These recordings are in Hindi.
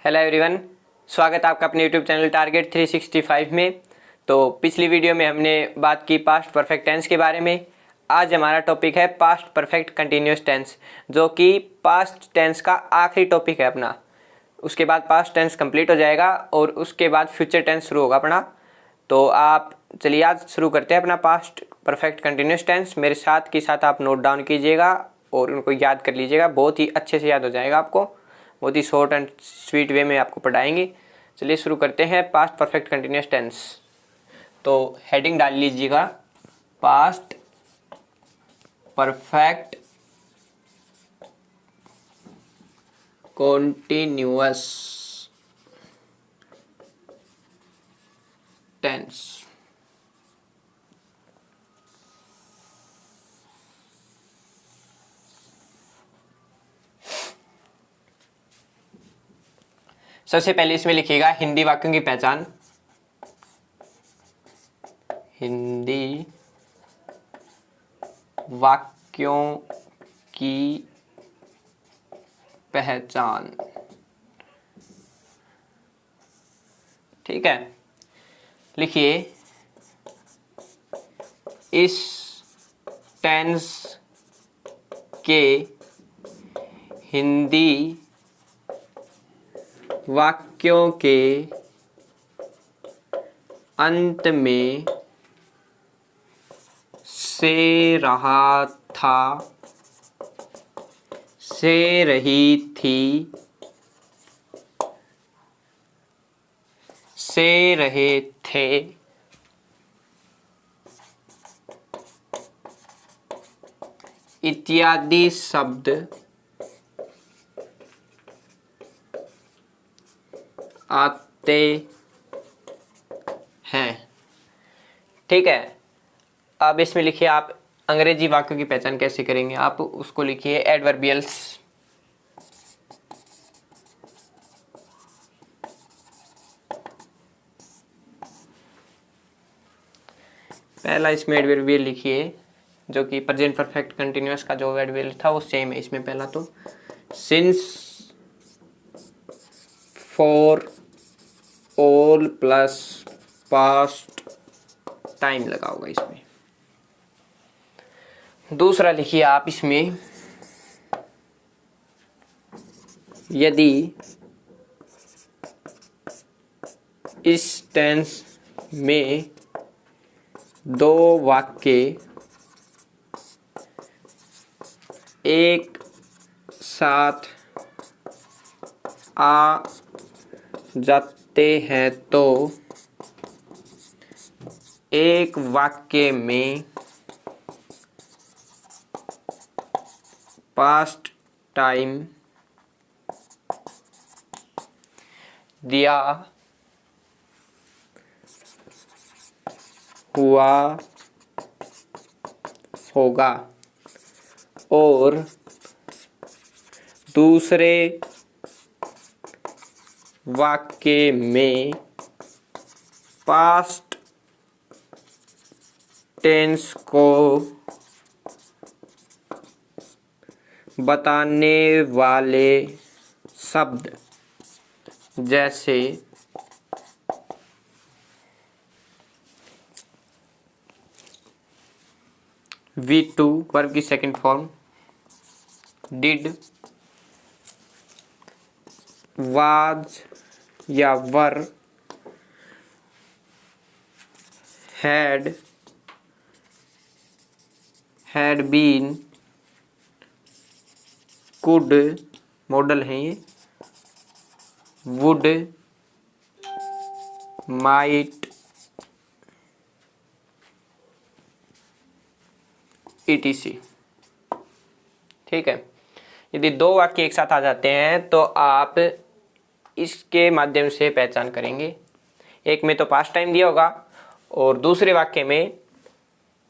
हेलो एवरीवन, स्वागत है आपका अपने यूट्यूब चैनल टारगेट 365 में। तो पिछली वीडियो में हमने बात की पास्ट परफेक्ट टेंस के बारे में। आज हमारा टॉपिक है पास्ट परफेक्ट कंटिन्यूअस टेंस, जो कि पास्ट टेंस का आखिरी टॉपिक है अपना। उसके बाद पास्ट टेंस कंप्लीट हो जाएगा और उसके बाद फ्यूचर टेंस शुरू होगा अपना। तो आप चलिए आज शुरू करते हैं अपना पास्ट परफेक्ट कंटिन्यूअस टेंस। मेरे साथ के साथ आप नोट डाउन कीजिएगा और उनको याद कर लीजिएगा, बहुत ही अच्छे से याद हो जाएगा आपको। बहुत ही शॉर्ट एंड स्वीट वे में आपको पढ़ाएंगे। चलिए शुरू करते हैं पास्ट परफेक्ट कंटिन्यूअस टेंस। तो हेडिंग डाल लीजिएगा, पास्ट परफेक्ट कॉन्टिन्यूअस टेंस। सबसे पहले इसमें लिखिएगा हिंदी वाक्यों की पहचान। हिंदी वाक्यों की पहचान। ठीक है, लिखिए इस टेंस के हिंदी वाक्यों के अंत में से रहा था, से रही थी, से रहे थे, इत्यादि शब्द आते हैं। ठीक है, अब इसमें लिखिए आप अंग्रेजी वाक्यों की पहचान कैसे करेंगे। आप उसको लिखिए एडवर्बियल्स। पहला इसमें एडवर्बियल लिखिए, जो कि प्रेजेंट परफेक्ट कंटिन्यूअस का जो एडवर्बियल था वो सेम है इसमें। पहला तो since, for, all plus past time लगा होगा इसमें। दूसरा लिखिए आप इसमें, यदि इस टेंस में दो वाक्य एक साथ आ जाते हैं तो एक वाक्य में पास्ट टाइम दिया हुआ होगा और दूसरे वाक्य में पास्ट टेंस को बताने वाले शब्द जैसे V2 वर्ब की सेकंड फॉर्म, डिड, वाज या वर, हैड बीन, कुड मॉडल हैं ये, वुड, माइट, etc। ठीक है, यदि दो वाक्य एक साथ आ जाते हैं तो आप इसके माध्यम से पहचान करेंगे। एक में तो पास्ट टाइम दिया होगा और दूसरे वाक्य में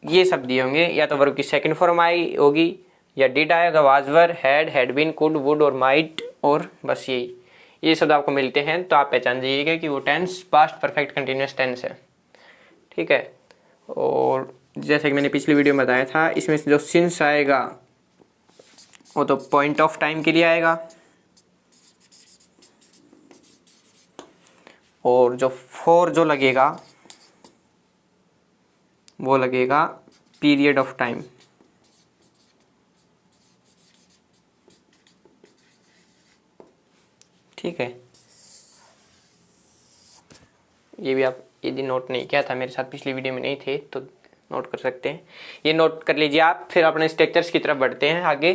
ये सब दिए होंगे, या तो वर्ब की सेकंड फॉर्म आई होगी या डिड आएगा, was were, had been, could, would और माइट, और बस यही ये शब्द आपको मिलते हैं तो आप पहचान जाइएगा कि वो tense past perfect continuous tense है। ठीक है, और जैसे कि मैंने पिछली वीडियो में बताया था, इसमें जो सिंस आएगा वो तो पॉइंट ऑफ टाइम के लिए आएगा, और जो फॉर जो लगेगा वो लगेगा पीरियड ऑफ टाइम। ठीक है, ये भी आप यदि नोट नहीं किया था, मेरे साथ पिछली वीडियो में नहीं थे तो नोट कर सकते हैं, ये नोट कर लीजिए आप। फिर अपने स्ट्रक्चर्स की तरफ बढ़ते हैं आगे।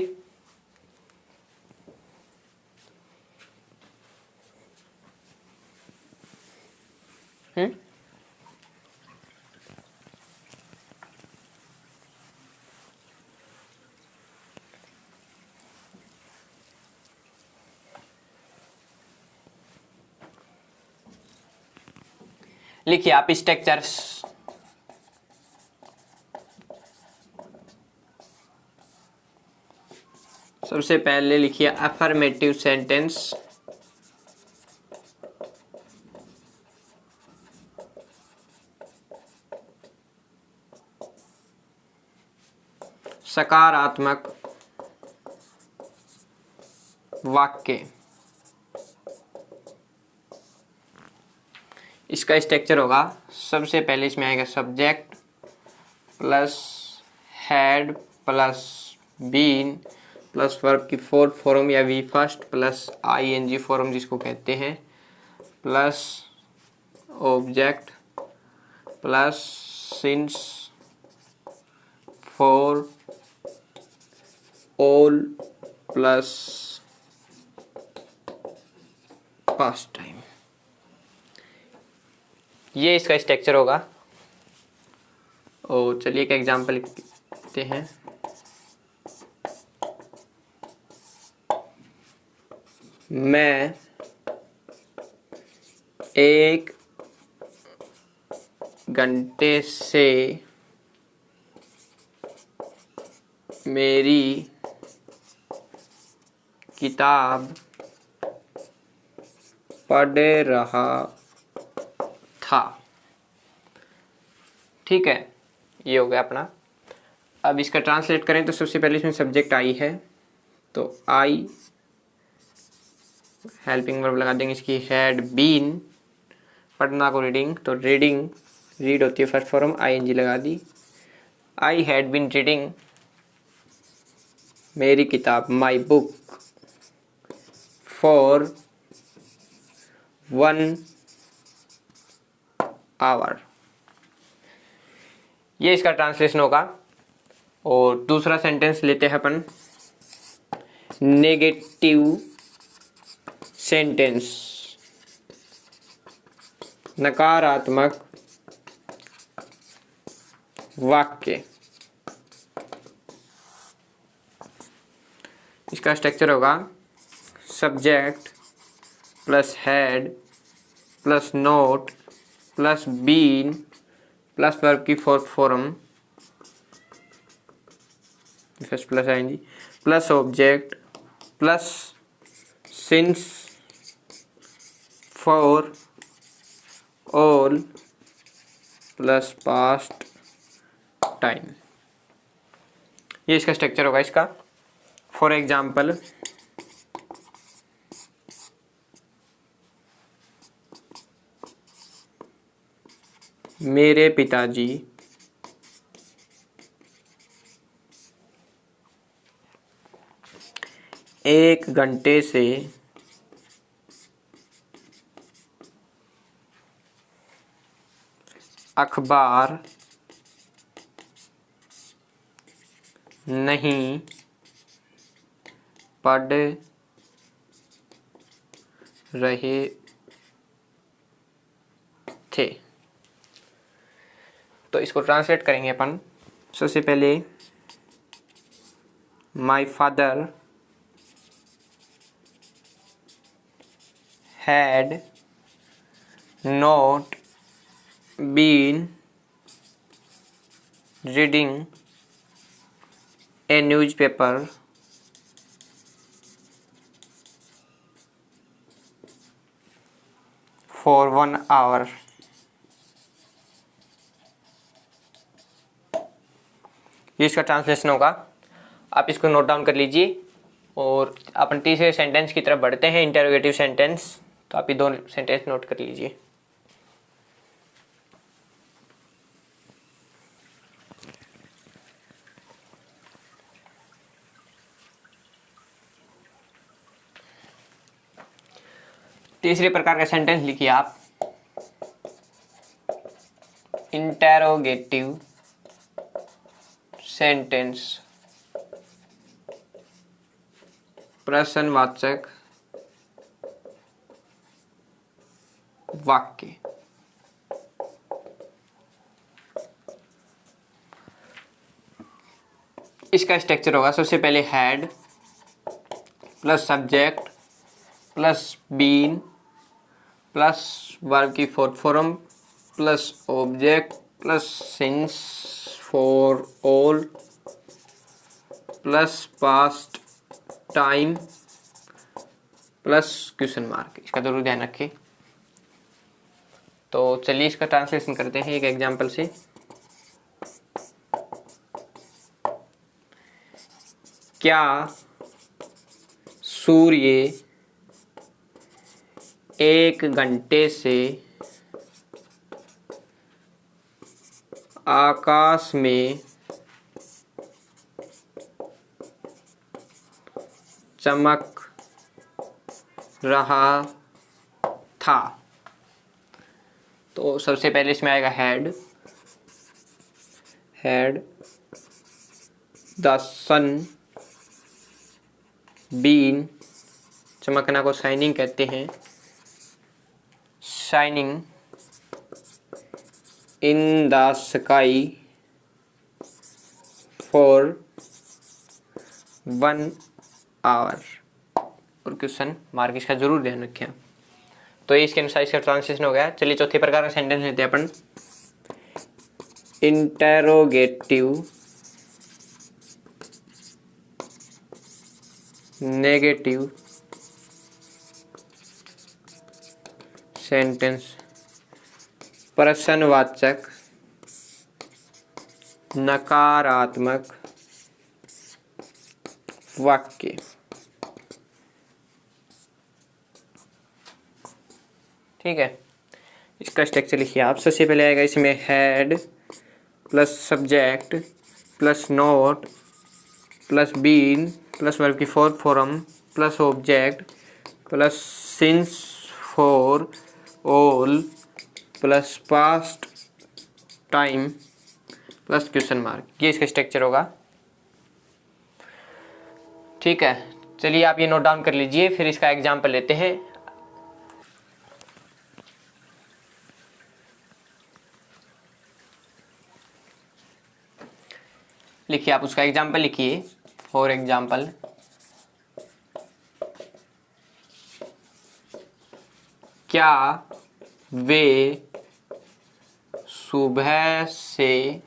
लिखिए आप स्ट्रक्चर्स। सबसे पहले लिखिए अफर्मेटिव सेंटेंस। सकारात्मक वाक्य। इसका स्ट्रक्चर होगा, सबसे पहले इसमें आएगा subject plus had plus been plus verb की फोर्थ फॉर्म या V first plus ING form जिसको कहते हैं, plus object plus since for all plus past time. ये इसका स्ट्रक्चर होगा। और चलिए एक एग्जांपल लिखते हैं। मैं 1 घंटे से मेरी किताब पढ़ रहा था। ठीक है, ये हो गया अपना। अब इसका ट्रांसलेट करें तो सबसे पहले इसमें सब्जेक्ट आई है, तो आई हेल्पिंग वर्ब लगा देंगे इसकी, हैड बीन पढ़ना को रीडिंग, तो रीडिंग रीड होती है फर्स्ट फॉर्म, आईएनजी लगा दी। आई हैड बीन रीडिंग मेरी किताब माई बुक फॉर 1 आवर। ये इसका ट्रांसलेशन होगा। और दूसरा सेंटेंस लेते हैं अपन, नेगेटिव सेंटेंस, नकारात्मक वाक्य। इसका स्ट्रक्चर होगा subject plus had plus not plus been plus verb की फोर्थ फॉर्म फर्स्ट प्लस आएंगी plus object plus since for all plus past time. ये इसका स्ट्रक्चर होगा इसका। फॉर एग्जाम्पल, मेरे पिताजी 1 घंटे से अखबार नहीं पढ़ रहे थे। तो इसको ट्रांसलेट करेंगे अपन। सबसे पहले my father had not been reading a newspaper for 1 hour. ये इसका ट्रांसलेशन होगा। आप इसको नोट डाउन कर लीजिए। और अपन तीसरे सेंटेंस की तरफ बढ़ते हैं, इंटरोगेटिव सेंटेंस। तो आप ये 2 सेंटेंस नोट कर लीजिए। तीसरे प्रकार का सेंटेंस लिखिए आप, इंटेरोगेटिव सेंटेंस, प्रश्नवाचक वाक्य। इसका स्ट्रक्चर होगा, सबसे पहले had plus subject plus been plus verb की fourth form plus object plus since for all plus past time plus question mark. इसका जरूर ध्यान रखें। तो चलिए इसका ट्रांसलेशन करते हैं एक एग्जांपल से। क्या सूर्य 1 घंटे से आकाश में चमक रहा था? तो सबसे पहले इसमें आएगा हैड द सन बीन, चमकना को शाइनिंग कहते हैं, shining in the sky for 1 hour और क्वेश्चन मार्क। इसका जरूर ध्यान रखें। तो ये इसके अनुसार इसका ट्रांसलेशन हो गया। चलिए चौथे प्रकार का सेंटेंस लेते हैं अपन, इंटेरोगेटिव नेगेटिव सेंटेंस, प्रश्नवाचक नकारात्मक वाक्य। ठीक है, इसका स्ट्रक्चर लिखिए आप। सबसे पहले आएगा इसमें had plus subject plus not plus been plus verb की fourth form plus object plus since for all plus past time plus question mark. ये इसका स्ट्रक्चर होगा। ठीक है, चलिए आप ये नोट डाउन कर लीजिए, फिर इसका एग्जाम्पल लेते हैं। लिखिए आप उसका एग्जाम्पल लिखिए। फॉर एग्जाम्पल, क्या वे सुबह से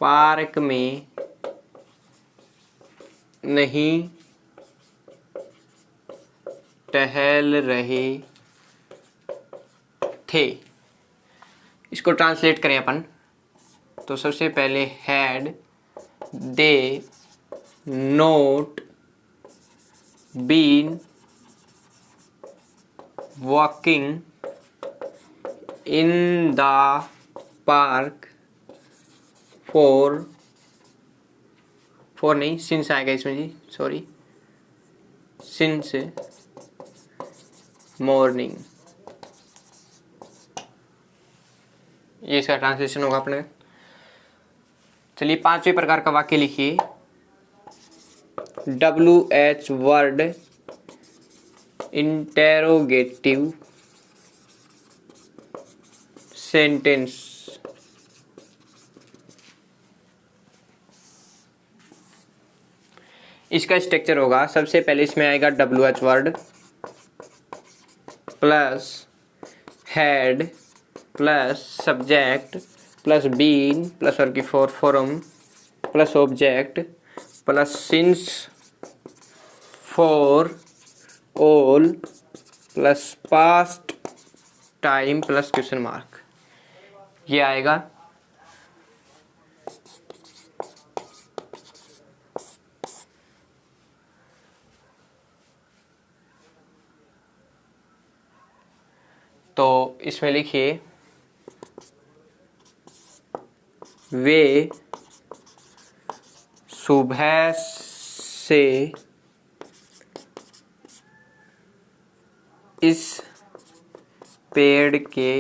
पार्क में नहीं टहल रहे थे? इसको ट्रांसलेट करें अपन। तो सबसे पहले had they not been walking in the park for नहीं, सिंस आएगा इसमें जी, सॉरी, सिंस मॉर्निंग। ये इसका ट्रांसलेशन होगा अपने। चलिए पांचवें प्रकार का वाक्य लिखिए, WH वर्ड इंटेरोगेटिव सेंटेंस। इसका स्ट्रक्चर होगा, सबसे पहले इसमें आएगा WH word plus had plus subject plus been plus verb की fourth form plus object plus since for all plus past time plus question mark. ये आएगा। तो इसमें लिखिए, वे सुबह से इस पेड़ के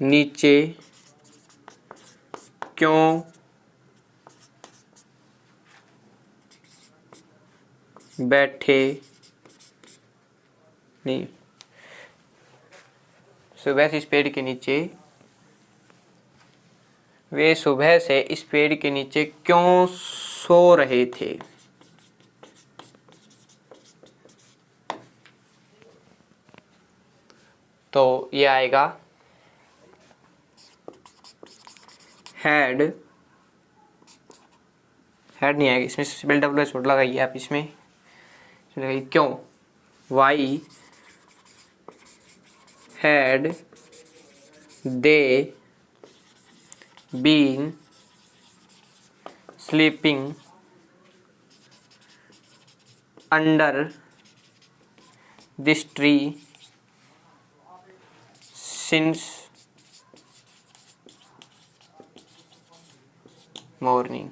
नीचे क्यों बैठे नहीं। सुबह से इस पेड़ के नीचे, वे सुबह से इस पेड़ के नीचे क्यों सो रहे थे। तो ये आएगा हैड नहीं आएगा, इसमें सिंपल डब्ल्यू एच लगाइए आप। इसमें लगाइए क्यों, why had they been sleeping under this tree since morning.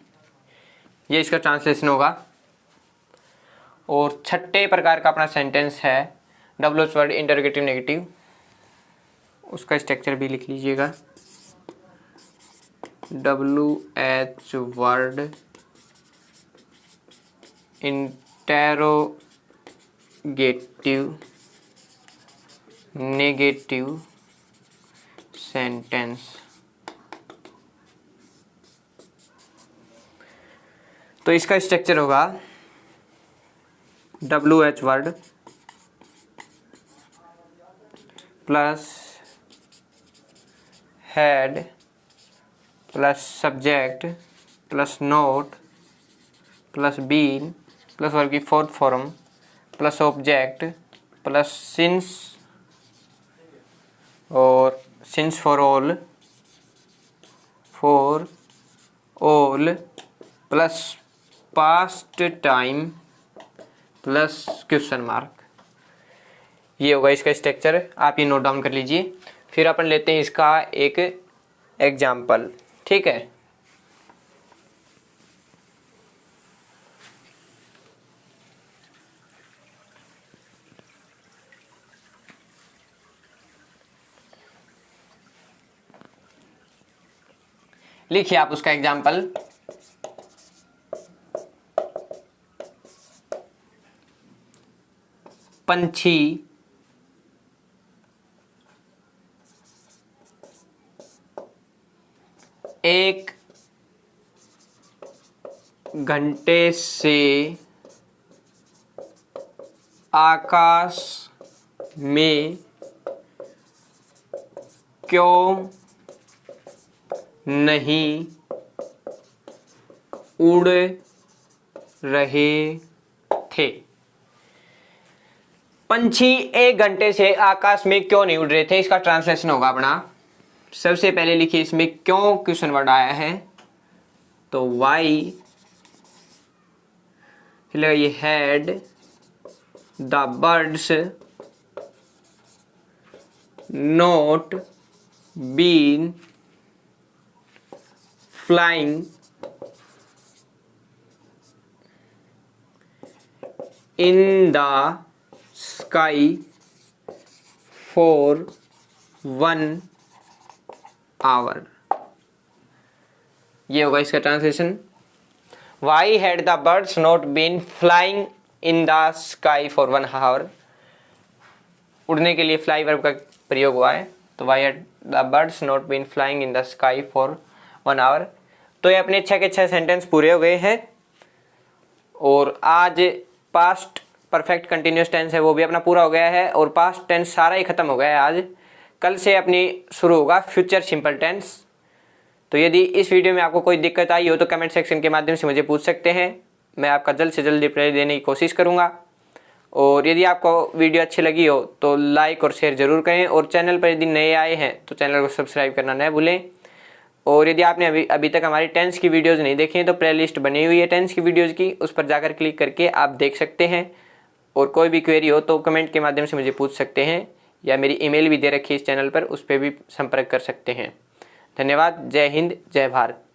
ये इसका ट्रांसलेशन होगा। और छठे प्रकार का अपना सेंटेंस है W H word interrogative negative. उसका स्ट्रक्चर भी लिख लीजिएगा। W H word interrogative negative sentence. तो इसका स्ट्रक्चर होगा W H word plus had plus subject plus not plus been plus verb की fourth form plus object plus since और since for all plus past time plus question mark. ये होगा इसका स्ट्रक्चर। आप ये नोट डाउन कर लीजिए। फिर अपन लेते हैं इसका एक एग्जाम्पल। ठीक है, लिखिए आप उसका एग्जाम्पल। पंछी एक घंटे से आकाश में क्यों नहीं उड़ रहे थे। पंछी एक घंटे से आकाश में क्यों नहीं उड़ रहे थे, इसका ट्रांसलेशन होगा अपना। सबसे पहले लिखिए इसमें क्यों क्वेश्चन वर्ड आया है, तो वाई ये had the birds not been flying in the sky for 1 hour। ये होगा इसका translation. Why had the birds not been flying in the sky for 1 hour? उड़ने के लिए fly verb का प्रयोग हुआ है, तो why had the birds not been flying in the sky for 1 hour। तो ये अपने 6 के 6 सेंटेंस पूरे हो गए हैं। और आज पास्ट परफेक्ट कंटिन्यूस टेंस है वो भी अपना पूरा हो गया है, और पास्ट टेंस सारा ही खत्म हो गया है आज। कल से अपनी शुरू होगा फ्यूचर सिंपल टेंस। तो यदि इस वीडियो में आपको कोई दिक्कत आई हो तो कमेंट सेक्शन के माध्यम से मुझे पूछ सकते हैं, मैं आपका जल्द से जल्द रिप्लाई देने की कोशिश करूंगा। और यदि आपको वीडियो अच्छी लगी हो तो लाइक और शेयर जरूर करें, और चैनल पर यदि नए आए हैं तो चैनल को सब्सक्राइब करना न भूलें। और यदि आपने अभी तक हमारी टेंस की वीडियोज़ नहीं देखी हैं तो प्ले लिस्ट बनी हुई है टेंस की वीडियोज़ की, उस पर जाकर क्लिक करके आप देख सकते हैं। और कोई भी क्वेरी हो तो कमेंट के माध्यम से मुझे पूछ सकते हैं, या मेरी ईमेल भी दे रखी है इस चैनल पर, उस पर भी संपर्क कर सकते हैं। धन्यवाद। जय हिंद, जय भारत।